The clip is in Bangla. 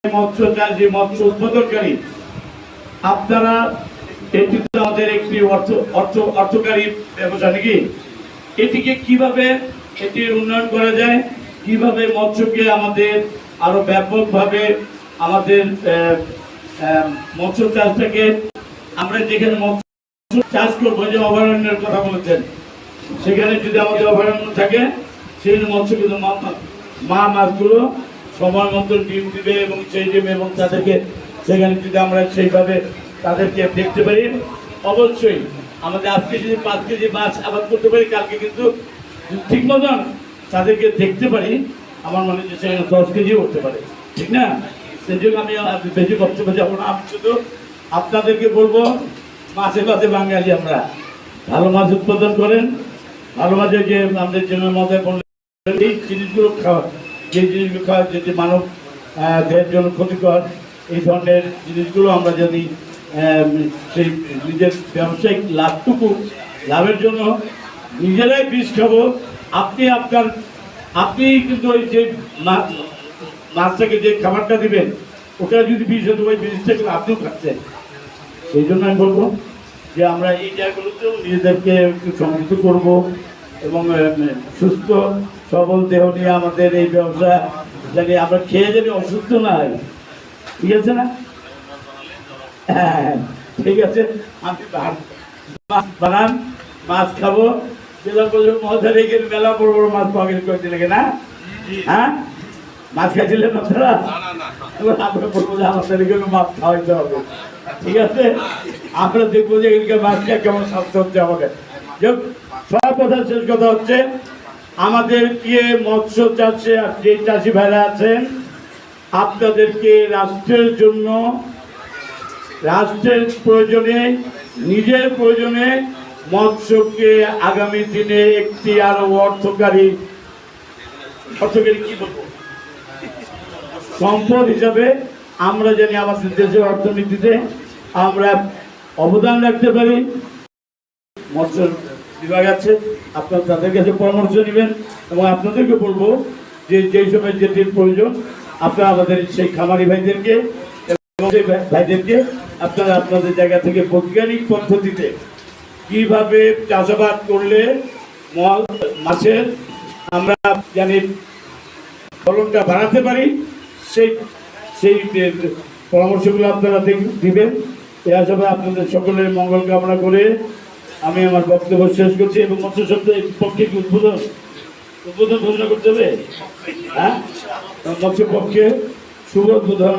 মৎস্য চাষী মৎস্য উৎপাদনকারী আপনারা এটি তো আমাদের একটি অর্থকারী ব্যবসা নাকি। এটিকে কিভাবে এটি উন্নয়ন করা যায়, কিভাবে মৎস্যকে আমাদের আরো ব্যাপকভাবে আমাদের মৎস্য চাষটাকে আমরা যেখানে মৎস্য চাষ করবো, যে অভয়ারণ্যের কথা বলেছেন, সেখানে যদি আমাদের অভয়ারণ্য থাকে সেখানে মৎস্য কিন্তু মা মাছগুলো সময় মতো ডিম দিবে এবং সেই ডিম এবং তাদেরকে সেখানে যদি আমরা সেইভাবে তাদেরকে দেখতে পারি, অবশ্যই আমাদের আজকে যদি 5 কেজি মাছ আবাদ করতে পারি, কালকে কিন্তু ঠিক মতন তাদেরকে দেখতে পারি, আমার মনে হচ্ছে সেখানে 10 কেজি উঠতে পারে, ঠিক না? সেই জন্য আমি বেশি বক্তব্য যাবো না। আমি শুধু আপনাদেরকে বলবো, মাছে মাছে বাঙালি আমরা, ভালো মাছ উৎপাদন করেন, ভালো মাছের যে আমাদের জন্য মজায় বললেন এই জিনিসগুলো খাওয়া, যে জিনিসগুলো খাওয়া যেটি মানব দেহের জন্য ক্ষতিকর, এই ধরনের জিনিসগুলো আমরা যদি সেই নিজের ব্যবসায়িক লাভের জন্য নিজেরাই বিষ খাবো। আপনি কিন্তু ওই যে মাছটাকে যে খাবারটা দিবেন ওটা যদি বিষ হতো, ওই বিষটাকে আপনিও খাচ্ছেন। সেই জন্য আমি বলবো যে আমরা এই জায়গাগুলোতেও নিজেদেরকে একটু সমৃদ্ধ করবো এবং সুস্থ সবল দেহ নিয়ে আমাদের এই ব্যবসা জানি আমরা খেয়ে জানি অসুস্থ না হয়, ঠিক আছে না? হ্যাঁ ঠিক আছে, আপনি মাছ বানান, মাছ খাবো, মজা রেখে মেলা বড় বড় মাছ পাওয়া গেলে করে দিলে না? হ্যাঁ মাছ খাইছিলেন আপনারা? আমরা বলবো যে আমাদেরকে মাছ খাওয়াইতে হবে, ঠিক আছে? আমরা দেখবো যে মাছ খেয়ে কেমন স্বাস্থ্য হচ্ছে আমাদের। সব কথা শেষ কথা হচ্ছে, আমাদেরকে মৎস্য চাষে যে চাষি ভাইরা আছেন, আপনাদেরকে রাষ্ট্রের জন্য, রাষ্ট্রের প্রয়োজনে, নিজের প্রয়োজনে মৎস্যকে আগামী দিনে একটি আরো অর্থকারী কি বলবো সম্পদ হিসাবে আমরা জানি আমাদের দেশের অর্থনীতিতে আমরা অবদান রাখতে পারি। মৎস্য বিভাগ আছে, আপনারা তাদের কাছে পরামর্শ নেবেন এবং আপনাদেরকে বলবো যে যেই সময় যেটির প্রয়োজন আপনারা আমাদের সেই খামারি ভাইদেরকে এবং সেই ভাইদেরকে আপনারা আপনাদের জায়গা থেকে বৈজ্ঞানিক পদ্ধতিতে কিভাবে চাষাবাদ করলে মাছের আমরা জানি ফলনটা বাড়াতে পারি, সেই পরামর্শগুলো আপনারা দিবেন। এই হিসাবে আপনাদের সকলের মঙ্গল কামনা করে আমি আমার বক্তব্য শেষ করছি এবং মৎস্য শব্দের পক্ষে উদ্বোধন ঘোষণা করতে হবে। হ্যাঁ, মৎস্য পক্ষে শুভ উদ্বোধন।